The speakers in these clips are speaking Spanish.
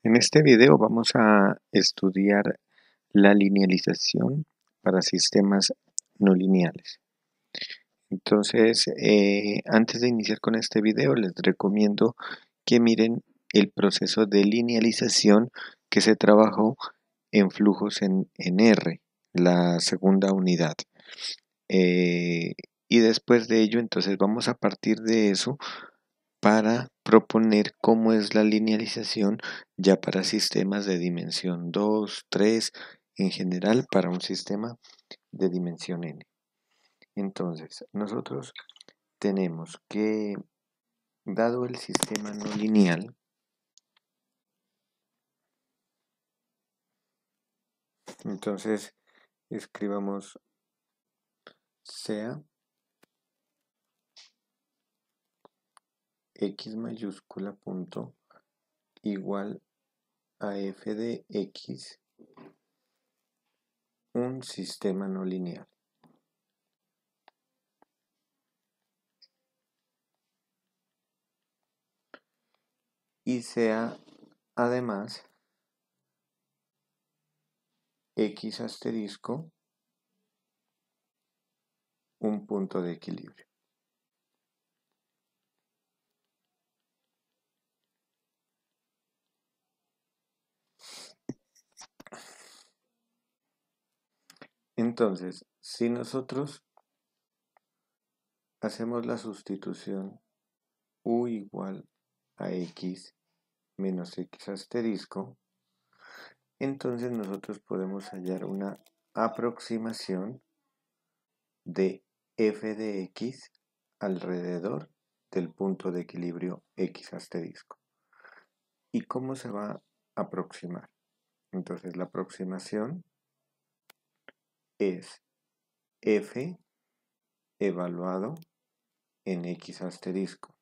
En este video vamos a estudiar la linealización para sistemas no lineales. Entonces, antes de iniciar con este video, les recomiendo que miren el proceso de linealización que se trabajó en flujos en R, la segunda unidad. Y después de ello, entonces vamos a partir de eso para proponer cómo es la linealización ya para sistemas de dimensión 2, 3, en general para un sistema de dimensión n. Entonces, nosotros tenemos que, dado el sistema no lineal, entonces escribamos sea x mayúscula punto igual a f de x, un sistema no lineal. Y sea además x asterisco un punto de equilibrio. Entonces, si nosotros hacemos la sustitución u igual a x menos x asterisco, entonces nosotros podemos hallar una aproximación de f de x alrededor del punto de equilibrio x asterisco. ¿Y cómo se va a aproximar? Entonces la aproximación es f evaluado en x asterisco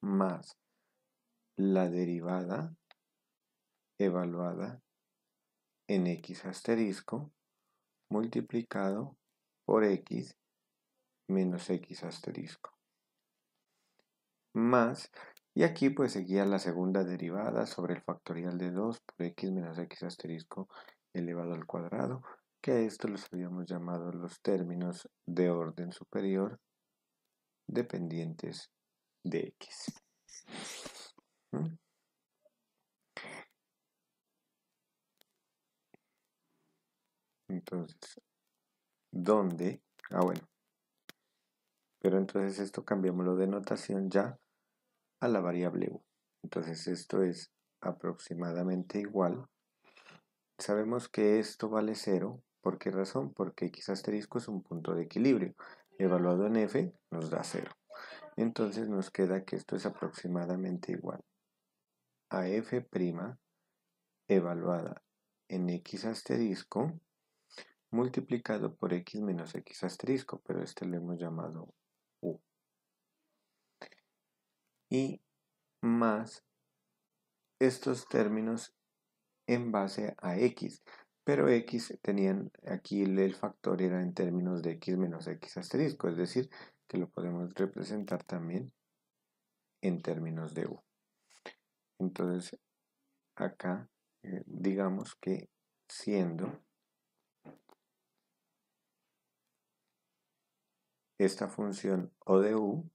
más la derivada evaluada en x asterisco multiplicado por x menos x asterisco más, y aquí pues seguía la segunda derivada sobre el factorial de 2 por x menos x asterisco elevado al cuadrado, que a esto los habíamos llamado los términos de orden superior dependientes de x. Entonces, ¿dónde? Bueno, pero entonces esto cambiémoslo de notación ya a la variable u. Entonces esto es aproximadamente igual. Sabemos que esto vale 0. ¿Por qué razón? Porque x asterisco es un punto de equilibrio. Evaluado en f nos da 0. Entonces nos queda que esto es aproximadamente igual a f' evaluada en x asterisco multiplicado por x menos x asterisco, pero este lo hemos llamado u. Y más estos términos en base a x, pero x tenían aquí el factor era en términos de x menos x asterisco, es decir, que lo podemos representar también en términos de u. Entonces, acá digamos que siendo esta función o de u,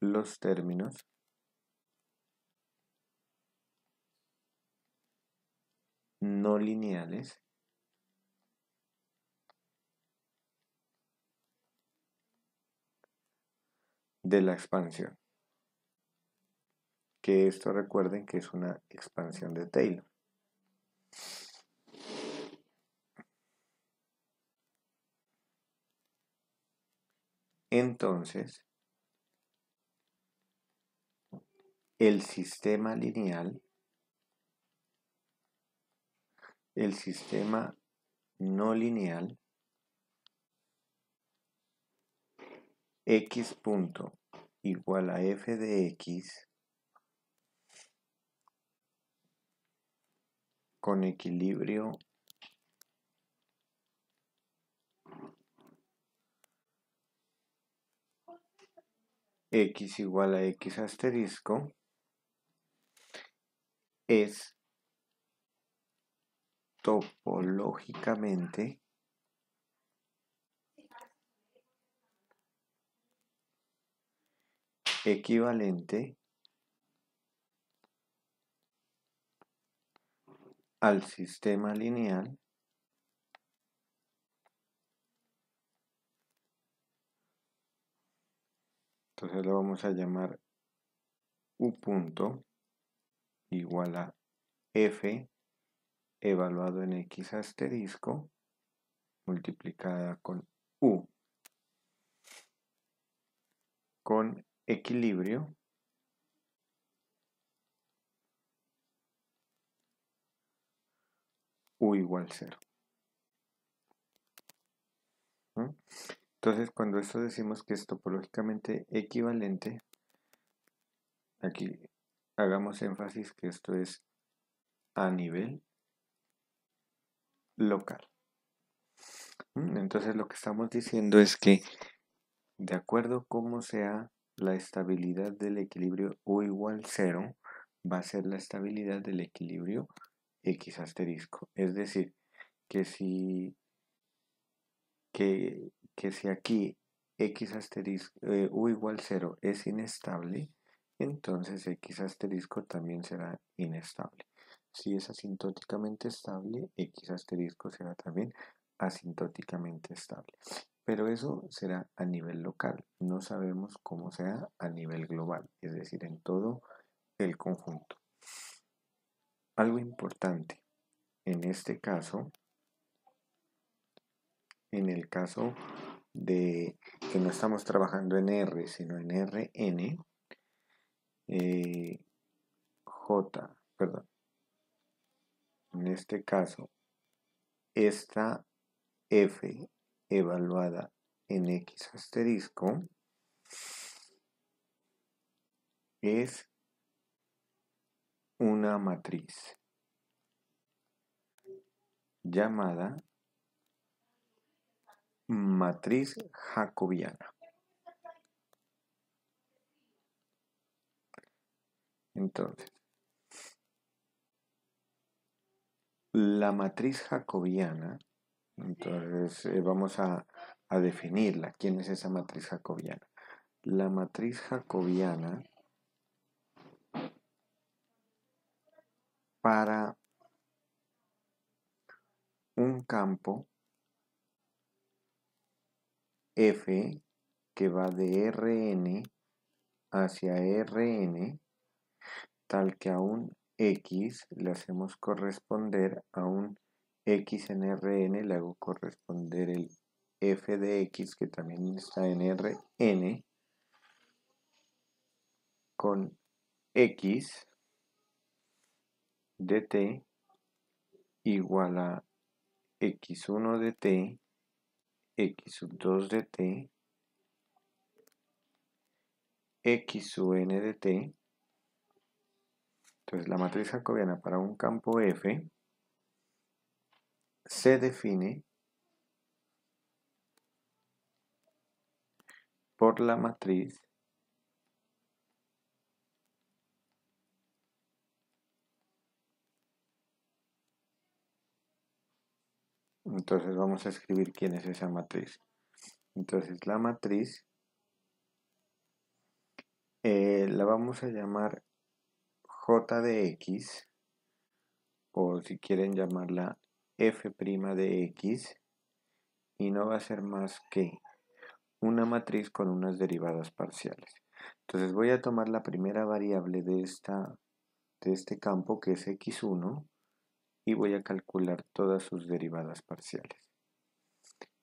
los términos no lineales de la expansión, que esto recuerden que es una expansión de Taylor. Entonces, el sistema lineal, el sistema no lineal, x punto igual a f de x con equilibrio x igual a x asterisco es topológicamente equivalente al sistema lineal entonces lo vamos a llamar U punto igual a F evaluado en X asterisco multiplicada con U con equilibrio U igual 0. ¿Mm? Entonces, cuando esto decimos que es topológicamente equivalente, aquí hagamos énfasis que esto es a nivel local. Entonces, lo que estamos diciendo es que de acuerdo cómo sea la estabilidad del equilibrio U igual 0, va a ser la estabilidad del equilibrio X asterisco. Es decir, que si, que si aquí X asterisco, U igual 0 es inestable, entonces X asterisco también será inestable. Si es asintóticamente estable, X asterisco será también asintóticamente estable. Pero eso será a nivel local. No sabemos cómo sea a nivel global, es decir, en todo el conjunto. Algo importante en este caso, en el caso de que no estamos trabajando en R, sino en Rn, en este caso, esta F evaluada en X asterisco es una matriz llamada matriz jacobiana. Entonces, la matriz jacobiana, entonces vamos a definirla. ¿Quién es esa matriz jacobiana? La matriz jacobiana para un campo F que va de Rn hacia Rn, tal que a un X le hacemos corresponder a un X en Rn, le hago corresponder el F de X que también está en Rn con X de t igual a x1 de t, x2 de t, x sub n de t. Entonces la matriz jacobiana para un campo F se define por la matriz entonces vamos a escribir quién es esa matriz. Entonces la matriz la vamos a llamar J de X o si quieren llamarla F' de X y no va a ser más que una matriz con unas derivadas parciales. Entonces voy a tomar la primera variable de este campo que es x1 y voy a calcular todas sus derivadas parciales.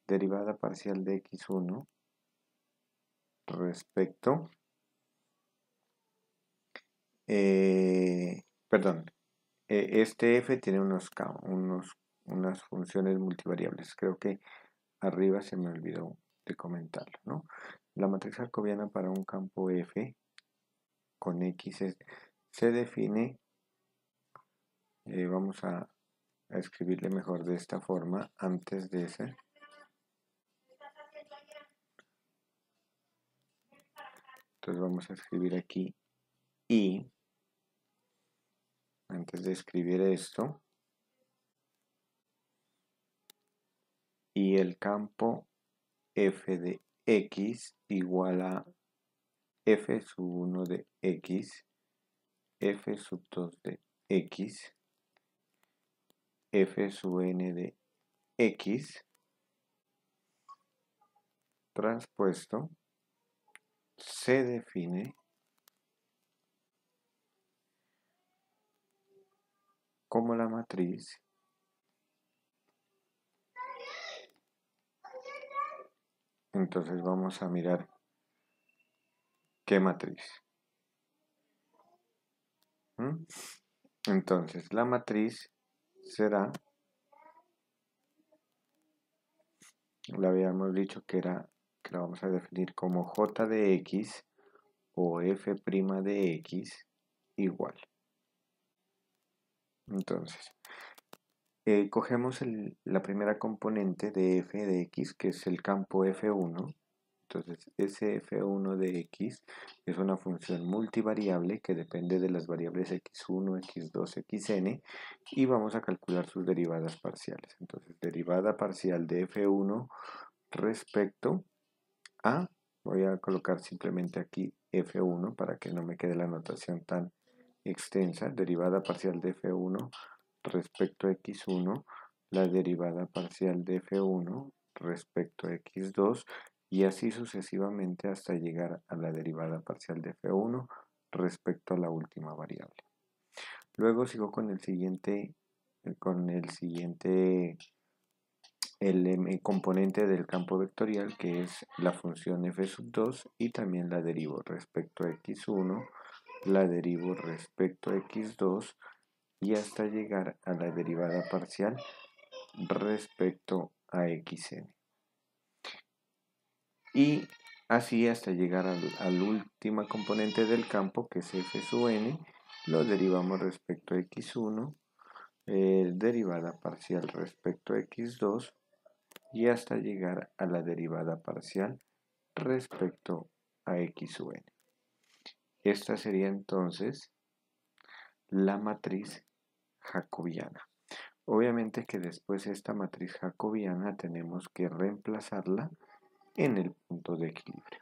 Derivada parcial de x1 respecto, perdón, este f tiene unas funciones multivariables. Creo que arriba se me olvidó de comentarlo, ¿no? La matriz jacobiana para un campo f con x se define, vamos a escribirle mejor de esta forma antes de ese. Entonces vamos a escribir aquí y antes de escribir esto, y el campo f de x igual a f sub 1 de x, f sub 2 de x, f sub n de x, transpuesto, se define como la matriz entonces vamos a mirar qué matriz. Entonces la matriz será, le habíamos dicho que la vamos a definir como j de x o f' de x igual. Entonces, cogemos la primera componente de f de x, que es el campo f1. Entonces, ese f1 de x es una función multivariable que depende de las variables x1, x2, xn, y vamos a calcular sus derivadas parciales. Entonces, derivada parcial de f1 respecto a, voy a colocar simplemente aquí f1 para que no me quede la notación tan extensa, derivada parcial de f1 respecto a x1, la derivada parcial de f1 respecto a x2 y así sucesivamente hasta llegar a la derivada parcial de f1 respecto a la última variable. Luego sigo con el siguiente el componente del campo vectorial, que es la función f sub 2, y también la derivo respecto a x1, la derivo respecto a x2 y hasta llegar a la derivada parcial respecto a xn. Y así hasta llegar al último componente del campo, que es f sub n, lo derivamos respecto a x1, derivada parcial respecto a x2 y hasta llegar a la derivada parcial respecto a x sub n. Esta sería entonces la matriz jacobiana. Obviamente que después esta matriz jacobiana tenemos que reemplazarla en el punto de equilibrio.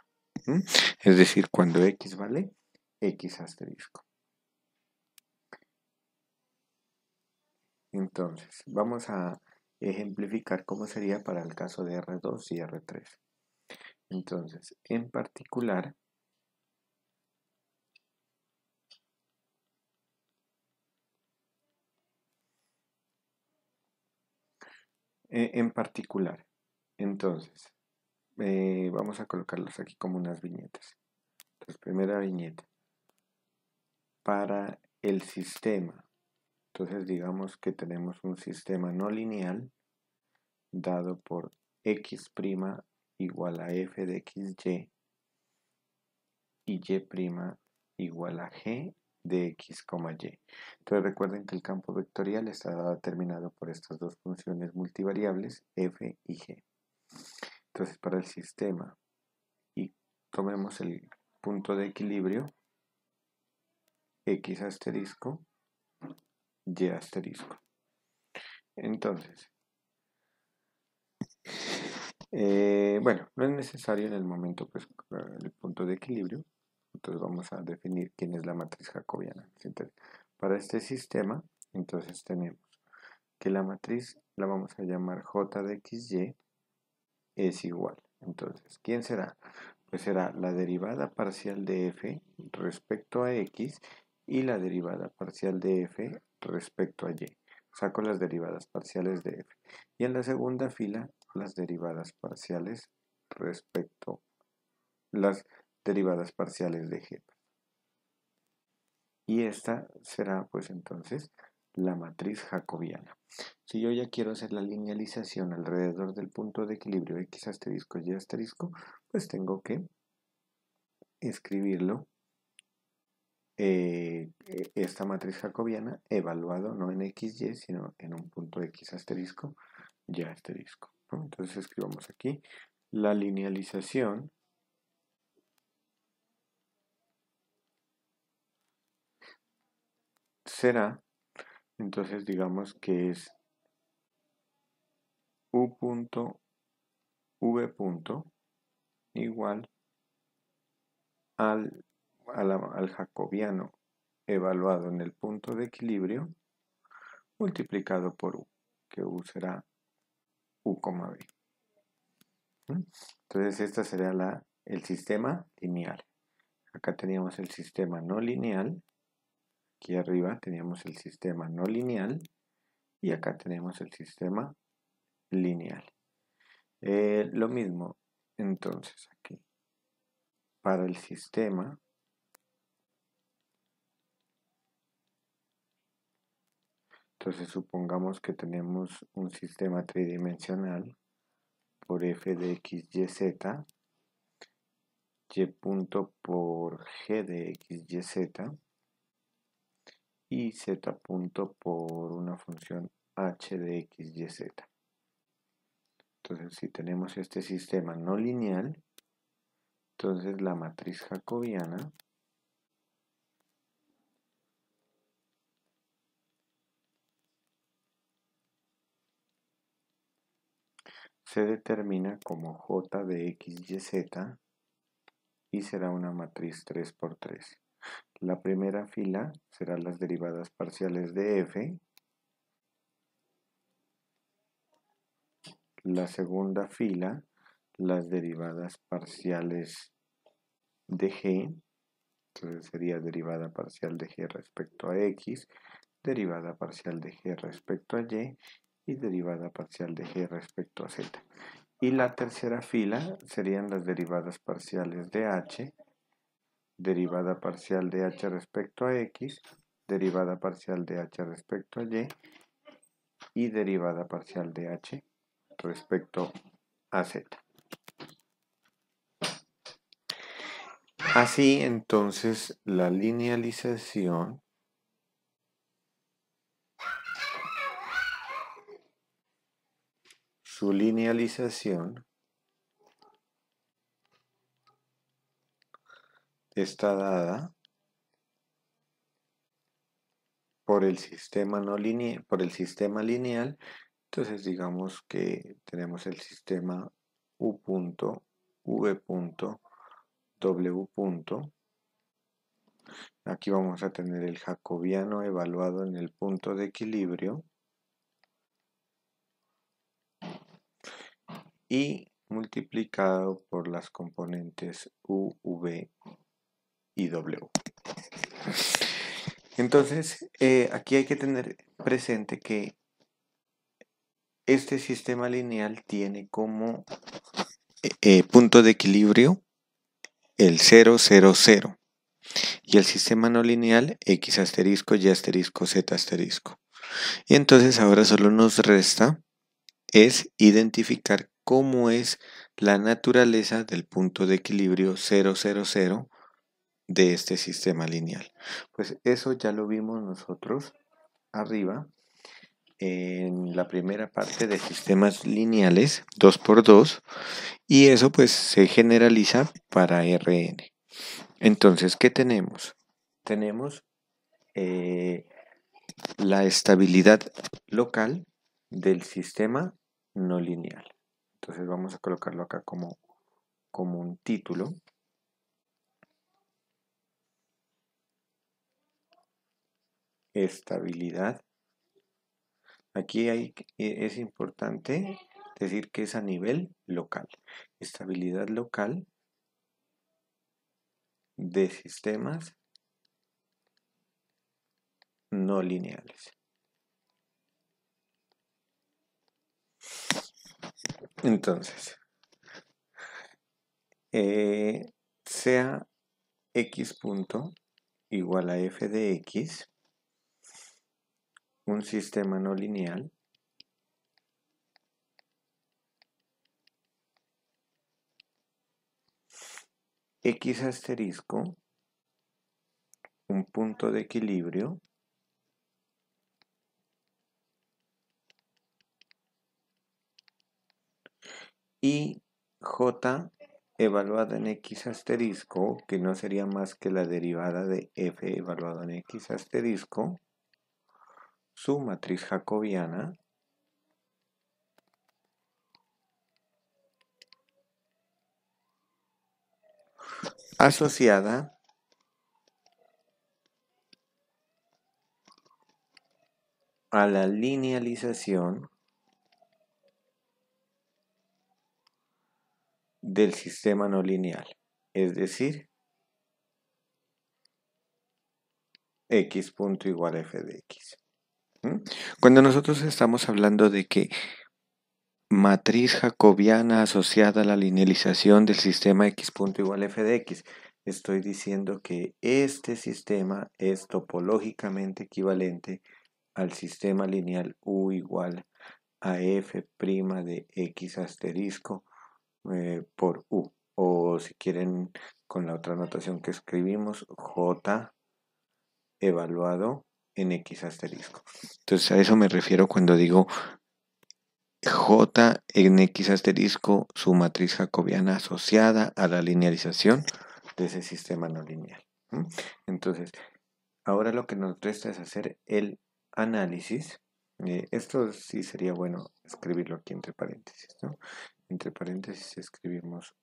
Es decir, cuando x vale x asterisco. Entonces, vamos a ejemplificar cómo sería para el caso de R2 y R3. Entonces, en particular, entonces, vamos a colocarlos aquí como unas viñetas. Entonces, primera viñeta. Para el sistema. Entonces, digamos que tenemos un sistema no lineal dado por x' igual a f de xy y y' igual a g de x, y. Entonces recuerden que el campo vectorial está determinado por estas dos funciones multivariables, f y g. Entonces para el sistema, y tomemos el punto de equilibrio, x asterisco, y asterisco. Entonces, bueno, no es necesario en el momento pues el punto de equilibrio. Entonces vamos a definir quién es la matriz jacobiana. Entonces, para este sistema, entonces tenemos que la matriz la vamos a llamar j de xy es igual. Entonces, ¿quién será? Pues será la derivada parcial de f respecto a x y la derivada parcial de f respecto a y. Saco las derivadas parciales de f. Y en la segunda fila, las derivadas parciales respecto las derivadas parciales de g. Y esta será pues entonces la matriz jacobiana. Si yo ya quiero hacer la linealización alrededor del punto de equilibrio x asterisco y asterisco, pues tengo que escribirlo, esta matriz jacobiana evaluado no en xy, sino en un punto x asterisco y asterisco, ¿no? Entonces escribamos aquí la linealización será Entonces digamos que es u punto v punto igual al jacobiano evaluado en el punto de equilibrio multiplicado por u, que u será u, b. Entonces esta sería el sistema lineal. Acá teníamos el sistema no lineal, aquí arriba teníamos el sistema no lineal y acá tenemos el sistema lineal. Lo mismo, entonces aquí, para el sistema, entonces supongamos que tenemos un sistema tridimensional por f de x, y, z, y punto por g de x, y, z, y z punto por una función h de x, y, z. Entonces, si tenemos este sistema no lineal, entonces la matriz jacobiana se determina como j de x, y, z y será una matriz 3×3. La primera fila serán las derivadas parciales de f. La segunda fila, las derivadas parciales de g. Entonces sería derivada parcial de g respecto a x, derivada parcial de g respecto a y derivada parcial de g respecto a z. Y la tercera fila serían las derivadas parciales de h, derivada parcial de h respecto a x, derivada parcial de h respecto a y derivada parcial de h respecto a z. Así entonces la linealización su linealización está dada por el sistema no lineal, por el sistema lineal. Entonces digamos que tenemos el sistema u punto, v punto, w punto. Aquí vamos a tener el jacobiano evaluado en el punto de equilibrio y multiplicado por las componentes u, v y w. Entonces, aquí hay que tener presente que este sistema lineal tiene como punto de equilibrio el 0, 0, 0. Y el sistema no lineal x asterisco, y asterisco, z asterisco. Y entonces ahora solo nos resta es identificar cómo es la naturaleza del punto de equilibrio 0, 0, 0 de este sistema lineal. Pues eso ya lo vimos nosotros arriba en la primera parte de sistemas lineales 2×2 y eso pues se generaliza para Rn. Entonces, ¿qué tenemos? Tenemos la estabilidad local del sistema no lineal. Entonces vamos a colocarlo acá como un título. Estabilidad. Aquí es importante decir que es a nivel local. Estabilidad local de sistemas no lineales. Entonces, sea x punto igual a f de x, un sistema no lineal, x asterisco, un punto de equilibrio, y j evaluada en x asterisco, que no sería más que la derivada de f evaluada en x asterisco, su matriz jacobiana asociada a la linealización del sistema no lineal, es decir, x punto igual a f de x. Cuando nosotros estamos hablando de que matriz jacobiana asociada a la linealización del sistema x punto igual a f de x, estoy diciendo que este sistema es topológicamente equivalente al sistema lineal u igual a f' de x asterisco por u, o si quieren con la otra notación que escribimos, j evaluado en x asterisco. Entonces a eso me refiero cuando digo j en x asterisco, su matriz jacobiana asociada a la linealización de ese sistema no lineal. Entonces, ahora lo que nos resta es hacer el análisis. Esto sí sería bueno escribirlo aquí entre paréntesis, ¿no? Entre paréntesis escribimos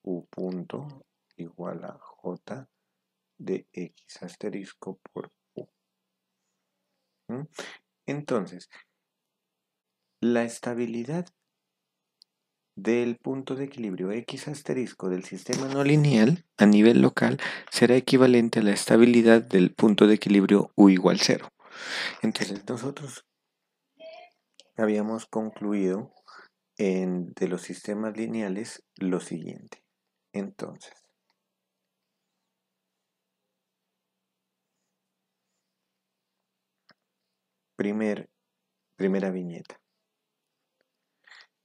u punto igual a j de x asterisco por u. Entonces, la estabilidad del punto de equilibrio x asterisco del sistema no lineal a nivel local será equivalente a la estabilidad del punto de equilibrio u igual 0. Entonces, nosotros habíamos concluido de los sistemas lineales lo siguiente. Entonces, primera viñeta.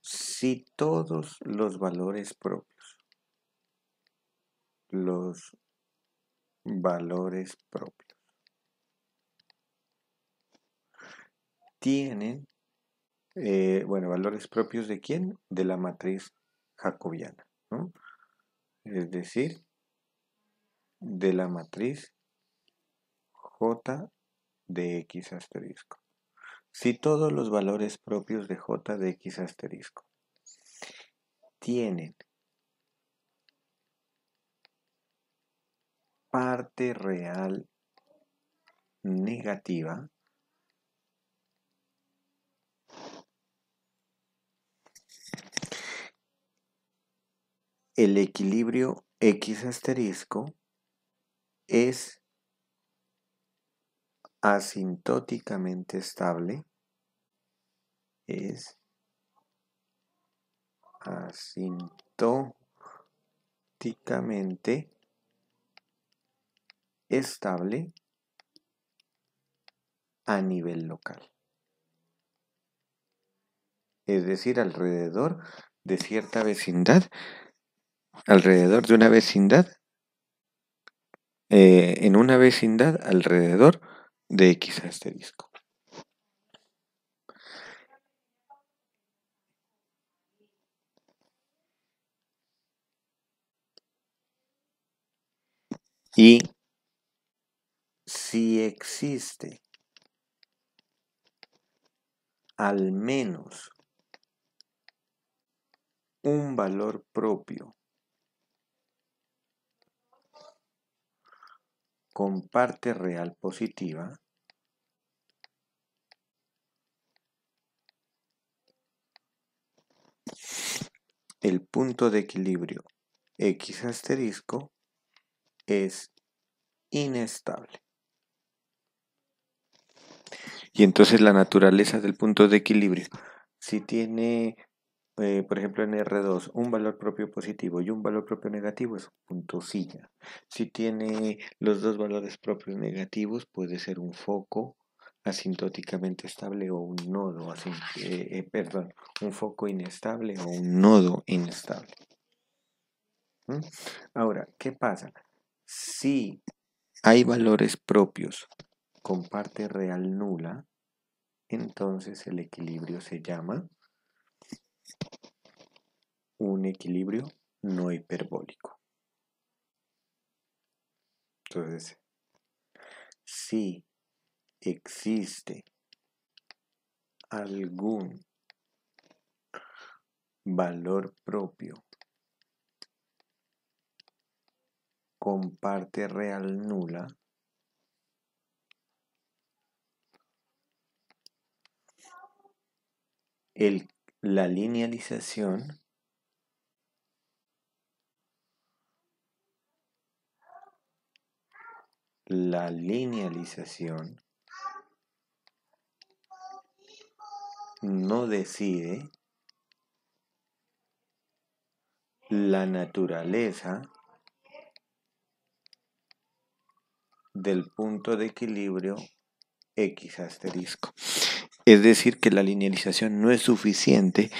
Si todos los valores propios tienen, valores propios ¿de quién? De la matriz jacobiana, ¿no? Es decir, de la matriz j de x asterisco. Si todos los valores propios de j de x asterisco tienen parte real negativa, el equilibrio x asterisco es asintóticamente estable, a nivel local. Es decir, alrededor de cierta vecindad, alrededor de una vecindad, en una vecindad alrededor de x asterisco. Y si existe al menos un valor propio con parte real positiva, el punto de equilibrio x asterisco es inestable. Y entonces la naturaleza del punto de equilibrio, si tiene, por ejemplo, en R2 un valor propio positivo y un valor propio negativo, es un punto silla. Si tiene los dos valores propios negativos, puede ser un foco asintóticamente estable o un nodo, un foco inestable o un nodo inestable. Ahora, ¿qué pasa? Si hay valores propios con parte real nula, entonces el equilibrio se llama un equilibrio no hiperbólico. Entonces, si existe algún valor propio con parte real nula, la linealización no decide la naturaleza del punto de equilibrio X asterisco. Es decir, que la linealización no es suficiente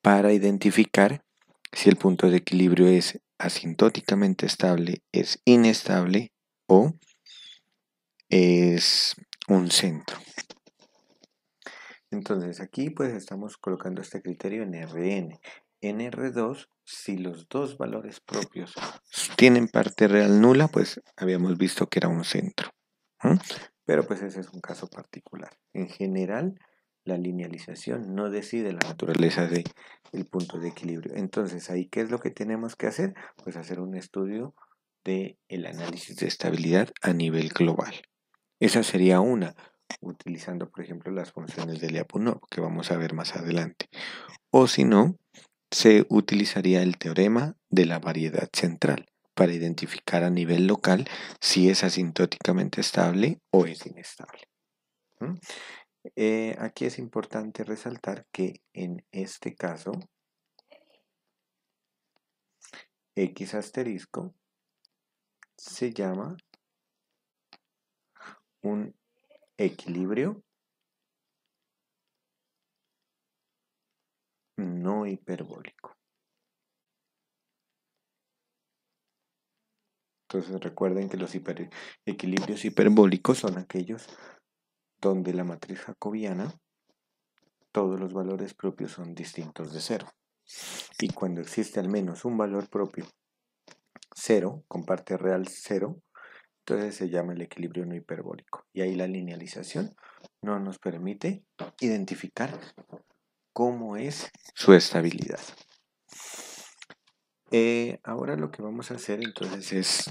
para identificar si el punto de equilibrio es asintóticamente estable, es inestable o es un centro. Entonces aquí pues estamos colocando este criterio en Rn. En R2, si los dos valores propios tienen parte real nula, pues habíamos visto que era un centro. Pero pues ese es un caso particular. En general, la linealización no decide la naturaleza del punto de equilibrio. Entonces, ahí, ¿qué es lo que tenemos que hacer? Pues hacer un estudio del análisis de estabilidad a nivel global. Esa sería una, utilizando, por ejemplo, las funciones de Lyapunov, que vamos a ver más adelante. O si no, se utilizaría el teorema de la variedad central para identificar a nivel local si es asintóticamente estable o es inestable. Aquí es importante resaltar que en este caso X asterisco se llama un equilibrio no hiperbólico. Entonces recuerden que los equilibrios hiperbólicos son aquellos donde la matriz jacobiana todos los valores propios son distintos de cero. Y cuando existe al menos un valor propio cero, con parte real cero, entonces se llama el equilibrio no hiperbólico. Y ahí la linealización no nos permite identificar cómo es su estabilidad. Ahora lo que vamos a hacer entonces es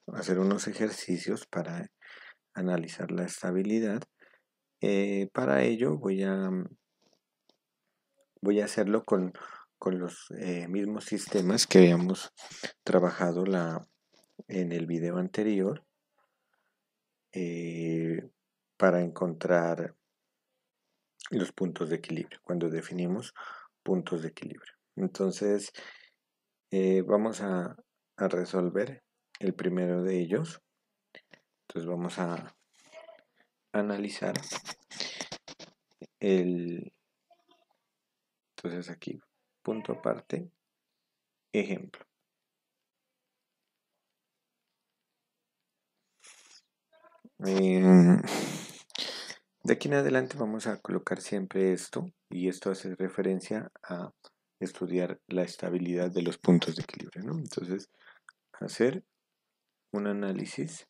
hacer unos ejercicios para analizar la estabilidad. Para ello voy a hacerlo con los mismos sistemas que habíamos trabajado en el video anterior para encontrar los puntos de equilibrio, cuando definimos puntos de equilibrio. Entonces vamos a resolver el primero de ellos. Entonces vamos a analizar entonces aquí, punto aparte, ejemplo. De aquí en adelante vamos a colocar siempre esto, y esto hace referencia a estudiar la estabilidad de los puntos de equilibrio, ¿no? Entonces, hacer un análisis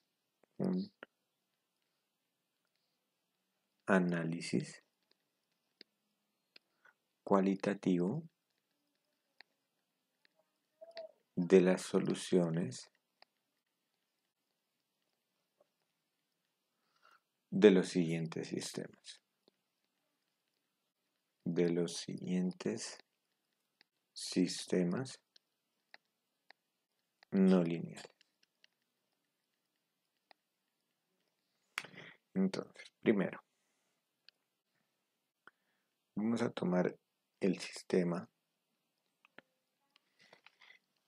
cualitativo de las soluciones de los siguientes sistemas. No lineales. Entonces, primero, vamos a tomar el sistema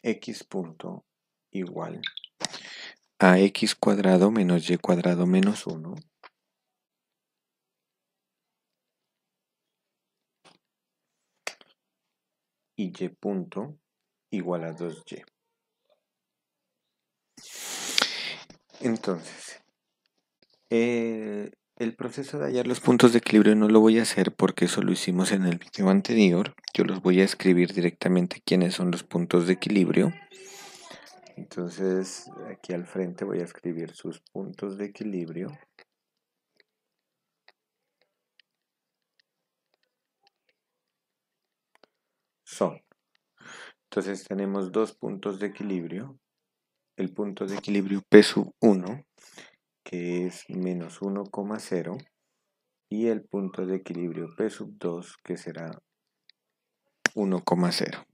x punto igual a x cuadrado menos y cuadrado menos 1 y y punto igual a 2y. Entonces, el proceso de hallar los puntos de equilibrio no lo voy a hacer porque eso lo hicimos en el video anterior. Yo los voy a escribir directamente quiénes son los puntos de equilibrio. Entonces, aquí al frente voy a escribir sus puntos de equilibrio. son. Entonces tenemos dos puntos de equilibrio. El punto de equilibrio P sub 1, que es menos 1,0, y el punto de equilibrio P sub 2, que será 1,0.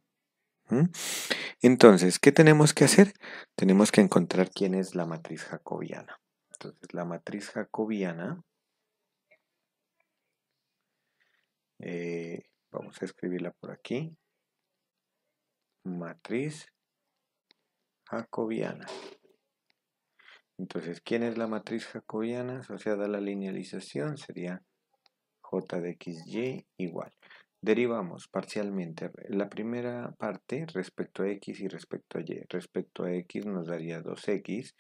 Entonces, ¿qué tenemos que hacer? Tenemos que encontrar quién es la matriz jacobiana. Entonces, la matriz jacobiana, vamos a escribirla por aquí. Matriz jacobiana. Entonces, ¿quién es la matriz jacobiana asociada a la linealización? Sería j de xy igual. Derivamos parcialmente la primera parte respecto a x y respecto a y. Respecto a x nos daría 2x,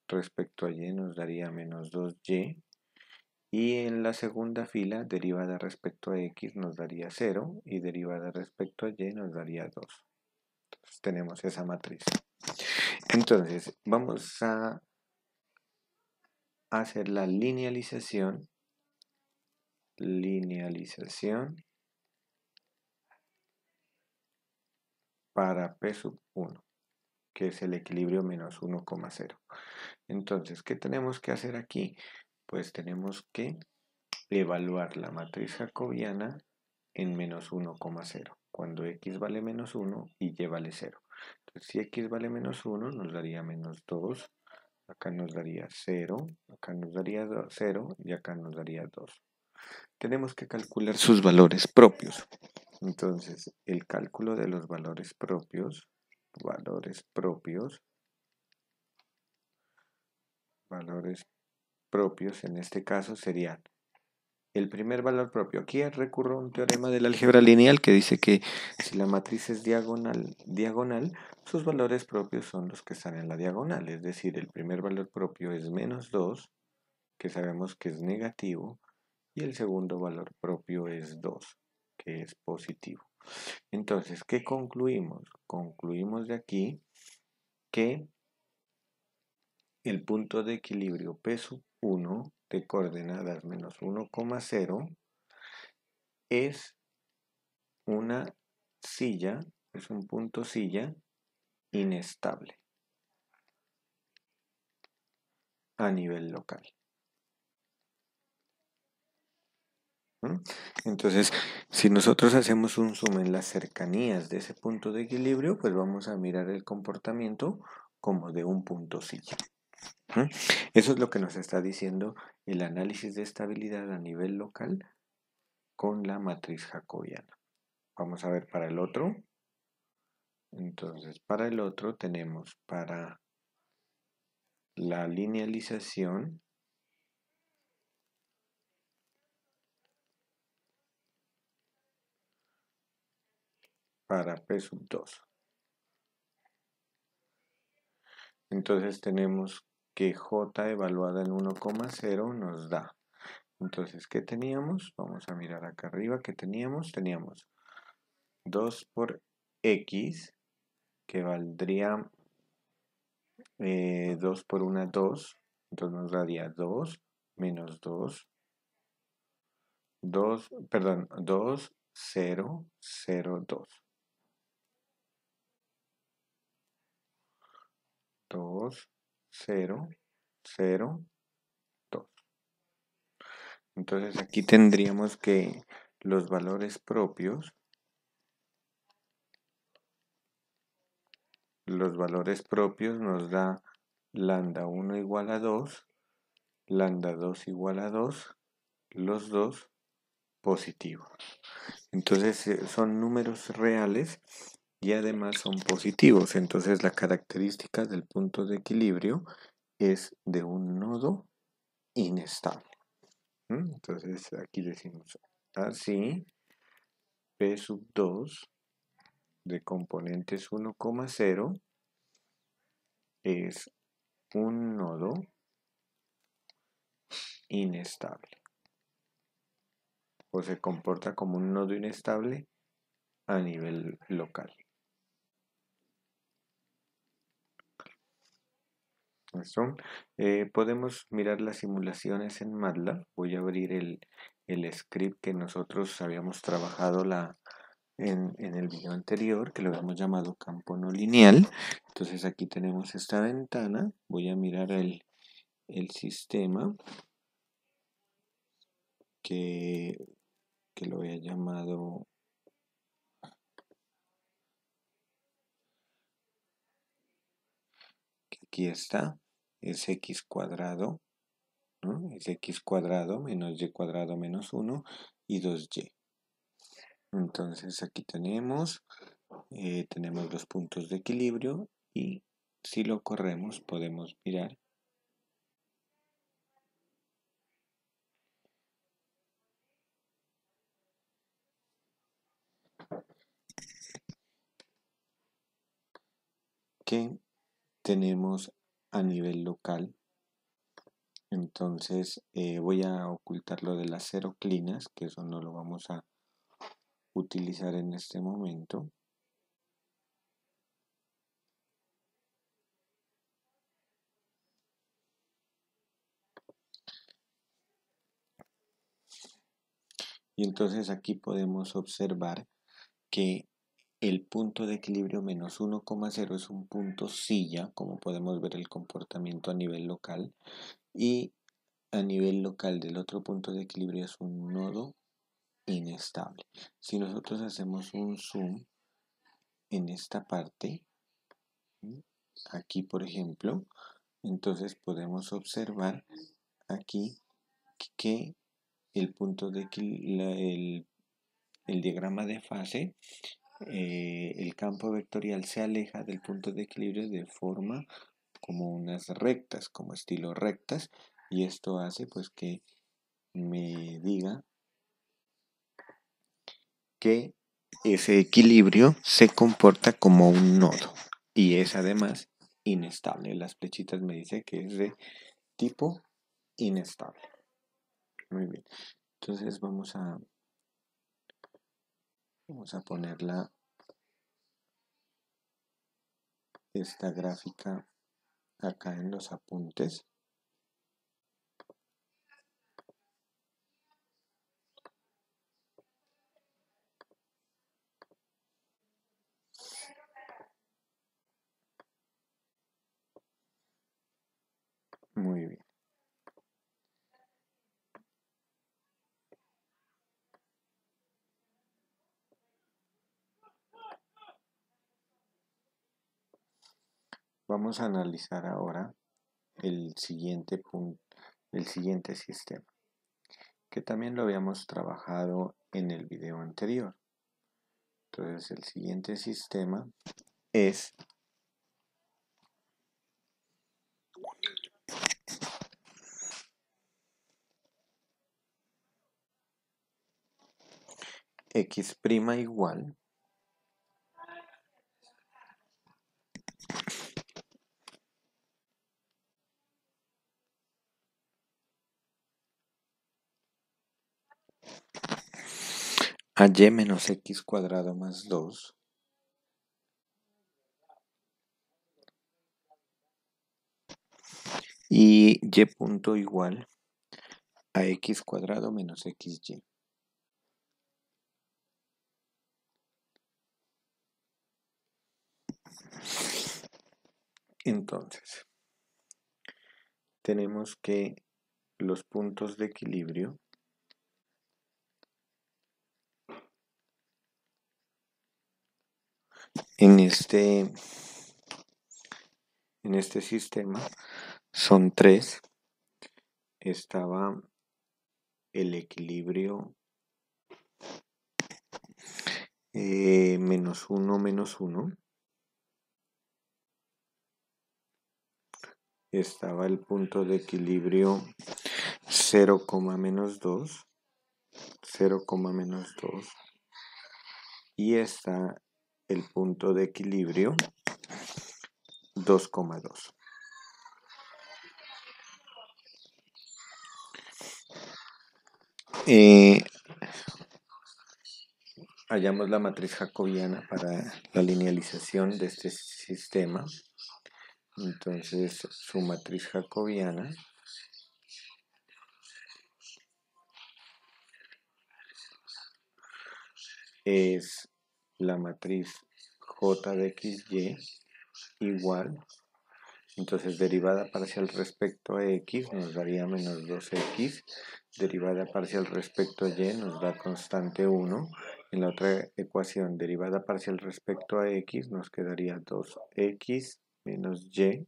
respecto a y nos daría menos 2y. Y en la segunda fila, derivada respecto a x nos daría 0 y derivada respecto a y nos daría 2. Entonces tenemos esa matriz. Entonces vamos a hacer la linealización para P sub 1, que es el equilibrio menos 1,0. Entonces, ¿qué tenemos que hacer aquí? Pues tenemos que evaluar la matriz jacobiana en menos 1,0, cuando x vale menos 1 y y vale 0. Entonces, si x vale menos 1, nos daría menos 2, acá nos daría 0, acá nos daría 0 y acá nos daría 2. Tenemos que calcular sus valores propios. Entonces, el cálculo de los valores propios en este caso serían el primer valor propio. Aquí recurro a un teorema de la álgebra lineal que dice que si la matriz es diagonal, sus valores propios son los que están en la diagonal. Es decir, el primer valor propio es menos 2, que sabemos que es negativo, y el segundo valor propio es 2, que es positivo. Entonces, ¿qué concluimos? Concluimos de aquí que el punto de equilibrio P sub 1 de coordenadas menos 1,0 es una silla, es un punto silla inestable a nivel local. Entonces, si nosotros hacemos un zoom en las cercanías de ese punto de equilibrio, pues vamos a mirar el comportamiento como de un punto silla. Eso es lo que nos está diciendo el análisis de estabilidad a nivel local con la matriz jacobiana. Vamos a ver para el otro. Entonces, para el otro tenemos para la linealización para P sub 2. Entonces tenemos que J evaluada en 1,0 nos da. Entonces, ¿qué teníamos? Vamos a mirar acá arriba. ¿Qué teníamos? Teníamos 2 por X, que valdría 2 por 1, 2. Entonces nos daría 2 menos 2. 2, perdón, 2, 0, 0, 2. 2, 0, 0, 2. Entonces aquí tendríamos que los valores propios nos da lambda 1 igual a 2, lambda 2 igual a 2, los dos positivos. Entonces son números reales y además son positivos. Entonces la característica del punto de equilibrio es de un nodo inestable. Entonces aquí decimos así, P sub 2 de componentes 1,0 es un nodo inestable o se comporta como un nodo inestable a nivel local. ¿Listo? Podemos mirar las simulaciones en MATLAB. Voy a abrir el script que nosotros habíamos trabajado la en el video anterior, que lo habíamos llamado campo no lineal. Entonces aquí tenemos esta ventana. Voy a mirar el sistema que lo había llamado que aquí está, es x cuadrado, ¿no? Es x cuadrado menos y cuadrado menos 1 y 2y. Entonces aquí tenemos los puntos de equilibrio y si lo corremos podemos mirar que tenemos a nivel local. Entonces voy a ocultar lo de las seroclinas, que eso no lo vamos a utilizar en este momento. Y entonces aquí podemos observar que el punto de equilibrio menos 1,0 es un punto silla, como podemos ver el comportamiento a nivel local, y a nivel local del otro punto de equilibrio es un nodo inestable. Si nosotros hacemos un zoom en esta parte, aquí por ejemplo, entonces podemos observar aquí que el punto de el diagrama de fase, el campo vectorial se aleja del punto de equilibrio de forma como unas rectas, como estilo rectas, y esto hace pues que me diga que ese equilibrio se comporta como un nodo y es además inestable. Las flechitas me dicen que es de tipo inestable. Muy bien. Entonces vamos a ponerla esta gráfica acá en los apuntes. Muy bien. Vamos a analizar ahora el siguiente punto, el siguiente sistema, que también lo habíamos trabajado en el video anterior. Entonces el siguiente sistema es x' igual a y menos x cuadrado más 2 y y punto igual a x cuadrado menos xy. Entonces, tenemos que los puntos de equilibrio en este sistema son 3. Estaba el equilibrio menos 1, menos 1. Estaba el punto de equilibrio 0, menos 2. 0, menos 2. Y está el punto de equilibrio 2,2. Hallamos la matriz jacobiana para la linealización de este sistema. Entonces su matriz jacobiana es la matriz J de XY igual, entonces derivada parcial respecto a X nos daría menos 2X, derivada parcial respecto a Y nos da constante 1, en la otra ecuación derivada parcial respecto a X nos quedaría 2X menos Y,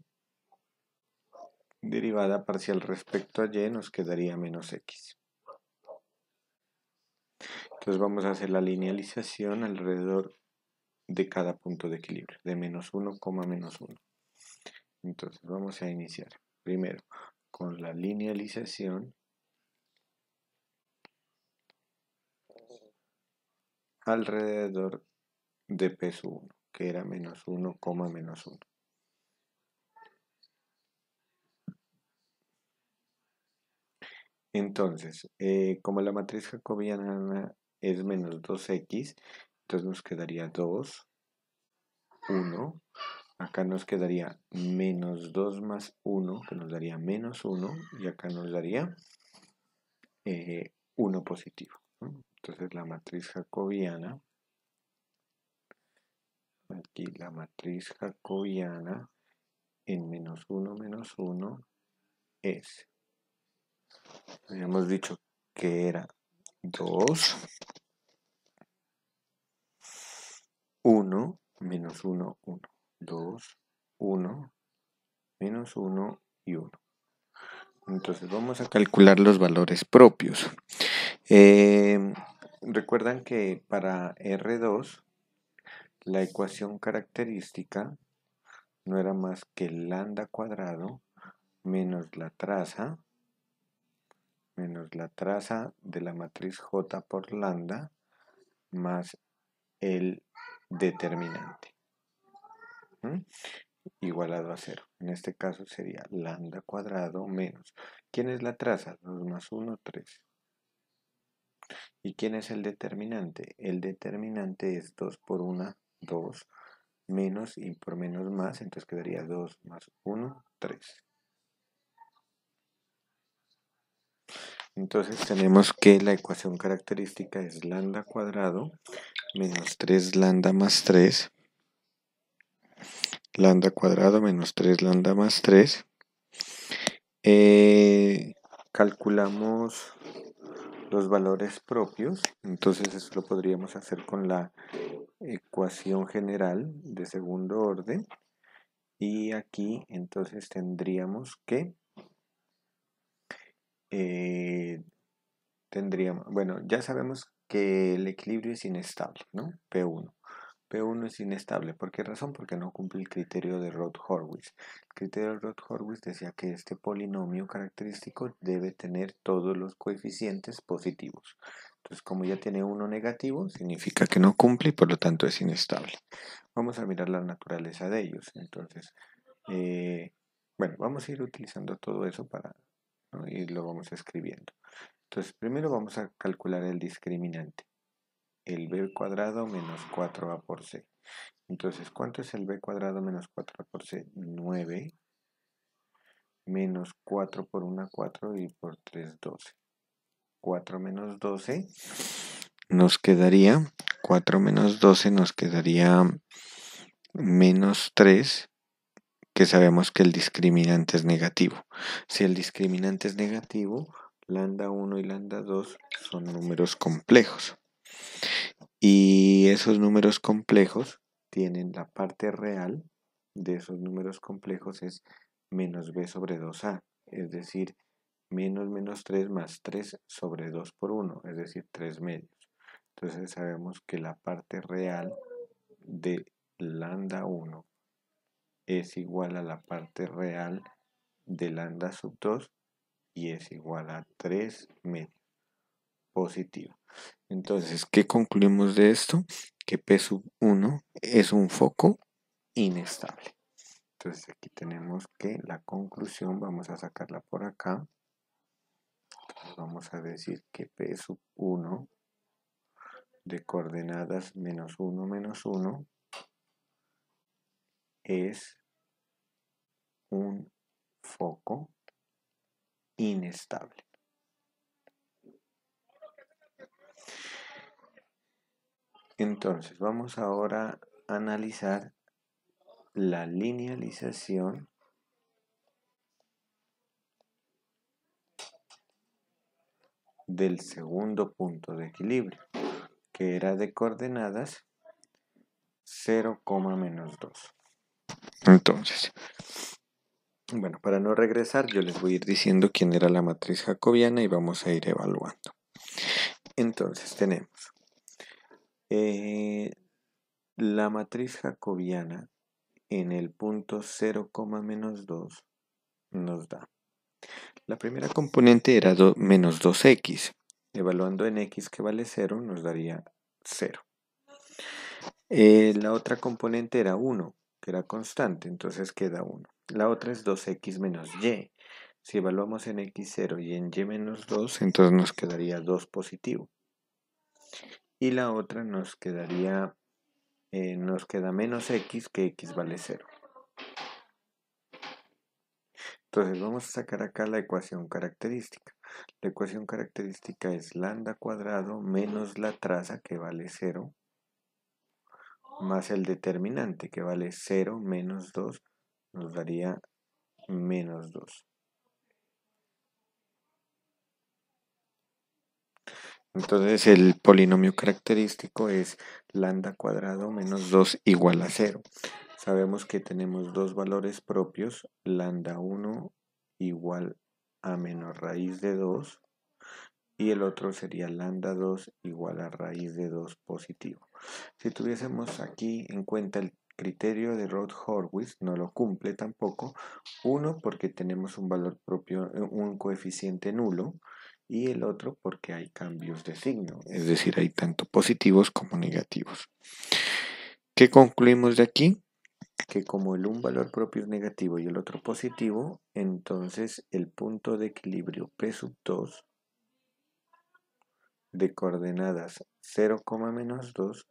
derivada parcial respecto a Y nos quedaría menos X. Entonces vamos a hacer la linealización alrededor de cada punto de equilibrio, de menos 1, menos 1. Entonces vamos a iniciar primero con la linealización alrededor de P sub 1, que era menos 1, menos 1. Entonces, como la matriz jacobiana es menos 2x, entonces nos quedaría 2, 1. Acá nos quedaría menos 2 más 1, que nos daría menos 1, y acá nos daría 1 positivo, ¿no? Entonces la matriz jacobiana, aquí la matriz jacobiana en menos 1 es, habíamos dicho que era 2, 1, menos 1, 1, 2, 1, menos 1 y 1. Entonces vamos a calcular los valores propios. Recuerdan que para R2 la ecuación característica no era más que lambda cuadrado menos la traza de la matriz J por lambda más el determinante, ¿m? Igualado a 0. En este caso sería lambda cuadrado menos. ¿Quién es la traza? 2 más 1, 3. ¿Y quién es el determinante? El determinante es 2 por 1, 2, menos y por menos más, entonces quedaría 2 más 1, 3. Entonces tenemos que la ecuación característica es lambda cuadrado menos 3 lambda más 3, lambda cuadrado menos 3 lambda más 3. Calculamos los valores propios, entonces eso lo podríamos hacer con la ecuación general de segundo orden, y aquí entonces tendríamos que bueno, ya sabemos que el equilibrio es inestable, ¿no? P1. P1 es inestable. ¿Por qué razón? Porque no cumple el criterio de Roth-Horowitz. El criterio de Roth-Horowitz decía que este polinomio característico debe tener todos los coeficientes positivos. Entonces, como ya tiene uno negativo, significa que no cumple y por lo tanto es inestable. Vamos a mirar la naturaleza de ellos. Entonces, bueno, vamos a ir utilizando todo eso para, ¿no? Y lo vamos escribiendo. Entonces, primero vamos a calcular el discriminante. El b cuadrado menos 4a por c. Entonces, ¿cuánto es el b cuadrado menos 4a por c? 9 menos 4 por 1, 4 y por 3, 12. 4 menos 12 nos quedaría, 4 menos 12 nos quedaría menos 3, que sabemos que el discriminante es negativo. Si el discriminante es negativo, lambda 1 y lambda 2 son números complejos. Y esos números complejos tienen la parte real de esos números complejos es menos b sobre 2a, es decir, menos 3 más 3 sobre 2 por 1, es decir, 3 medios. Entonces sabemos que la parte real de lambda 1 es igual a la parte real de lambda sub 2 y es igual a 3 medios positivo. Entonces, ¿qué concluimos de esto? Que P sub 1 es un foco inestable. Entonces aquí tenemos que la conclusión, vamos a sacarla por acá. Entonces, vamos a decir que P sub 1 de coordenadas menos 1 es un foco inestable. Entonces, vamos ahora a analizar la linealización del segundo punto de equilibrio, que era de coordenadas 0, menos 2. Entonces, bueno, para no regresar, yo les voy a ir diciendo quién era la matriz jacobiana y vamos a ir evaluando. Entonces, tenemos la matriz jacobiana en el punto 0, menos 2 nos da. La primera componente era menos 2x. Evaluando en x que vale 0 nos daría 0. La otra componente era 1, que era constante, entonces queda 1. La otra es 2x menos y. Si evaluamos en x0 y en y menos 2, entonces nos quedaría 2 positivo. Y la otra nos queda menos x, que x vale 0. Entonces vamos a sacar acá la ecuación característica. La ecuación característica es lambda cuadrado menos la traza, que vale 0, más el determinante, que vale 0 menos 2, nos daría menos 2. Entonces el polinomio característico es lambda cuadrado menos 2 igual a 0. Sabemos que tenemos dos valores propios, lambda 1 igual a menos raíz de 2 y el otro sería lambda 2 igual a raíz de 2 positivo. Si tuviésemos aquí en cuenta el criterio de Roth-Horwitz, no lo cumple tampoco. Uno, porque tenemos un valor propio, un coeficiente nulo, y el otro porque hay cambios de signo, es decir, hay tanto positivos como negativos. ¿Qué concluimos de aquí? Que como el un valor propio es negativo y el otro positivo, entonces el punto de equilibrio P sub 2 de coordenadas 0, menos 2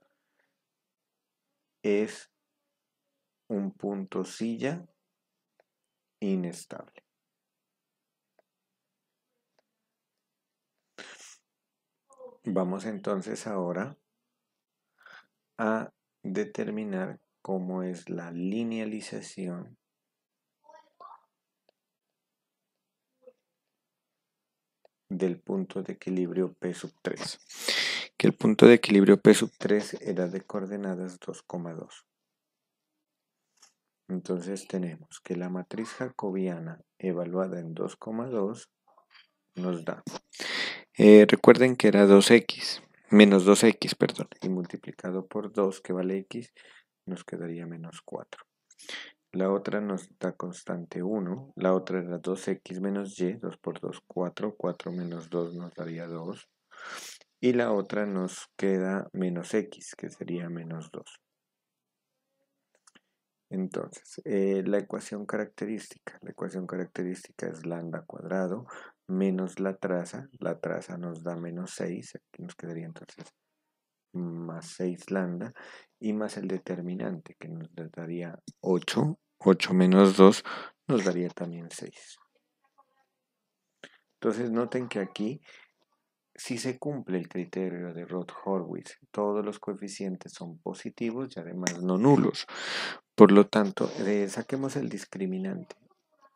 es un punto silla inestable. Vamos entonces ahora a determinar cómo es la linealización del punto de equilibrio P sub 3. Que el punto de equilibrio P sub 3 era de coordenadas 2,2. Entonces tenemos que la matriz jacobiana evaluada en 2,2 nos da. Recuerden que era 2x, menos 2x, perdón, y multiplicado por 2, que vale x, nos quedaría menos 4. La otra nos da constante 1, la otra era 2x menos y, 2 por 2, 4, 4 menos 2 nos daría 2. Y la otra nos queda menos x, que sería menos 2. Entonces, la ecuación característica es lambda cuadrado menos la traza nos da menos 6, aquí nos quedaría entonces más 6 lambda, y más el determinante, que nos daría 8, 8 menos 2 nos daría también 6. Entonces noten que aquí si se cumple el criterio de Roth-Horwitz, todos los coeficientes son positivos y además no nulos. Por lo tanto, saquemos el discriminante,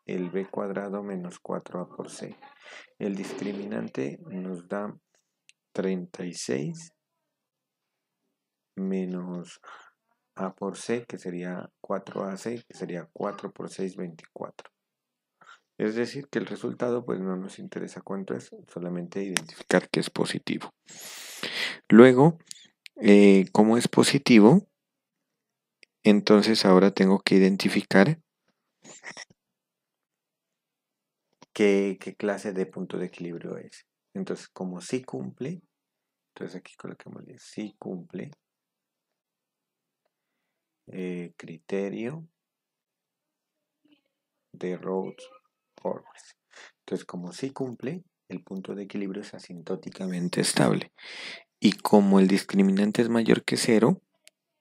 el b cuadrado menos 4a por c. El discriminante nos da 36 menos a por c, que sería 4ac, que sería 4 por 6, 24. Es decir, que el resultado pues no nos interesa cuánto es, solamente identificar que es positivo. Luego, como es positivo, entonces ahora tengo que identificar qué clase de punto de equilibrio es. Entonces, como sí cumple, entonces aquí coloquémosle sí cumple criterio de Roth-Horwitz. Entonces, como sí cumple, el punto de equilibrio es asintóticamente estable. Y como el discriminante es mayor que 0,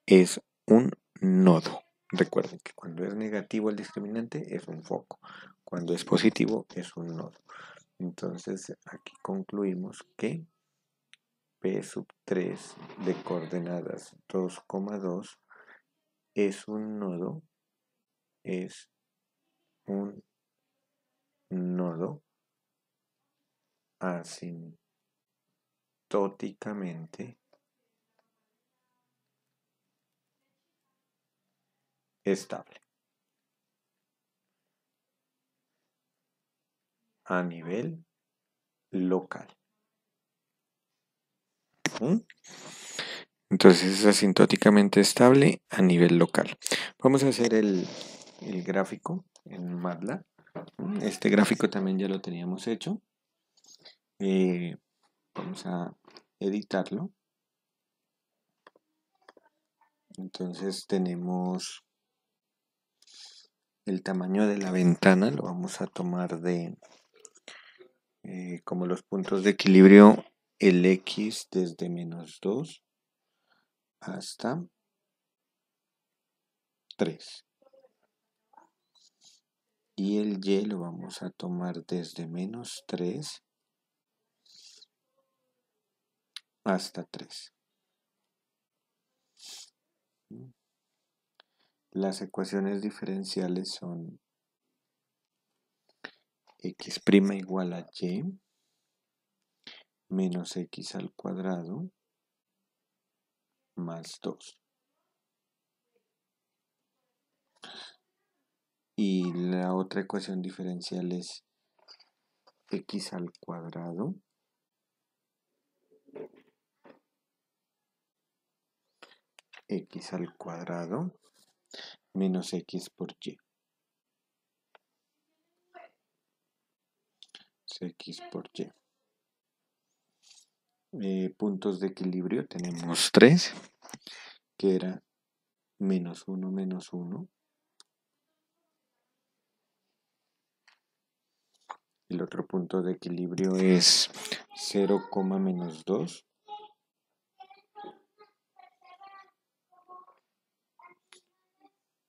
es un nodo. Recuerden que cuando es negativo el discriminante es un foco. Cuando es positivo es un nodo. Entonces aquí concluimos que P sub 3 de coordenadas 2,2 es un nodo asintóticamente estable a nivel local. Entonces es asintóticamente estable a nivel local. Vamos a hacer el gráfico en MATLAB. Este gráfico también ya lo teníamos hecho. Vamos a editarlo. Entonces tenemos el tamaño de la ventana, lo vamos a tomar de como los puntos de equilibrio, el X desde -2 hasta 3. Y el Y lo vamos a tomar desde -3 hasta 3. Las ecuaciones diferenciales son x' igual a y menos x al cuadrado más 2. Y la otra ecuación diferencial es x al cuadrado menos x por y. Es x por y. Puntos de equilibrio tenemos 3, que era -1, -1. El otro punto de equilibrio es 0, -2.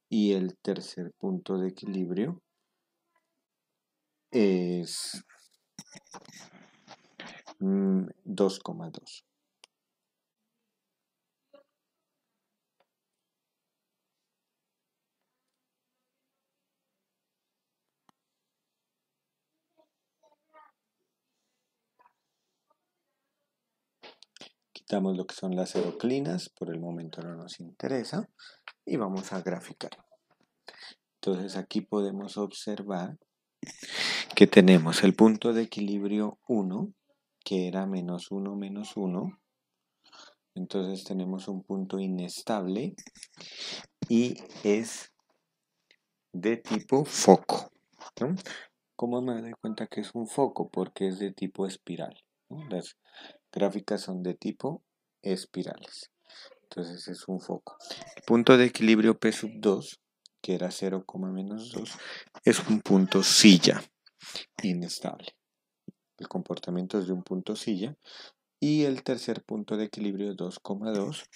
Y el tercer punto de equilibrio es 2,2. Quitamos lo que son las aeroclinas, por el momento no nos interesa, y vamos a graficar. Entonces aquí podemos observar que tenemos el punto de equilibrio 1, que era -1, -1. Entonces tenemos un punto inestable y es de tipo foco, ¿no? ¿Cómo me doy cuenta que es un foco? Porque es de tipo espiral, ¿no? Las gráficas son de tipo espirales. Entonces es un foco. El punto de equilibrio P sub 2, que era 0, -2, es un punto silla inestable. El comportamiento es de un punto silla. Y el tercer punto de equilibrio 2,2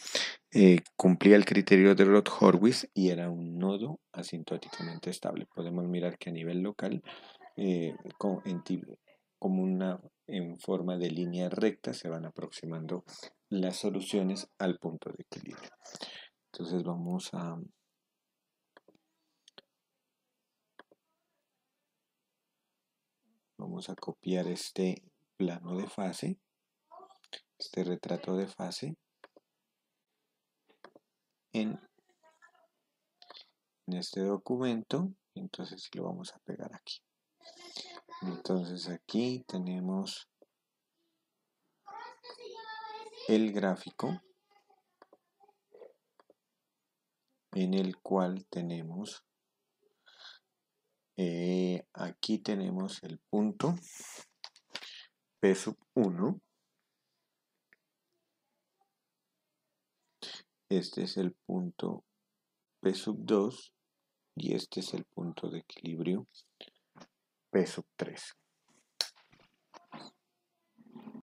cumplía el criterio de Roth-Horwitz y era un nodo asintóticamente estable. Podemos mirar que a nivel local, en forma de línea recta, se van aproximando las soluciones al punto de equilibrio. Entonces vamos a copiar este plano de fase, este retrato de fase, en este documento. Entonces lo vamos a pegar aquí. Entonces aquí tenemos el gráfico en el cual tenemos aquí tenemos el punto P sub 1. Este es el punto P sub 2 y este es el punto de equilibrio P sub 3.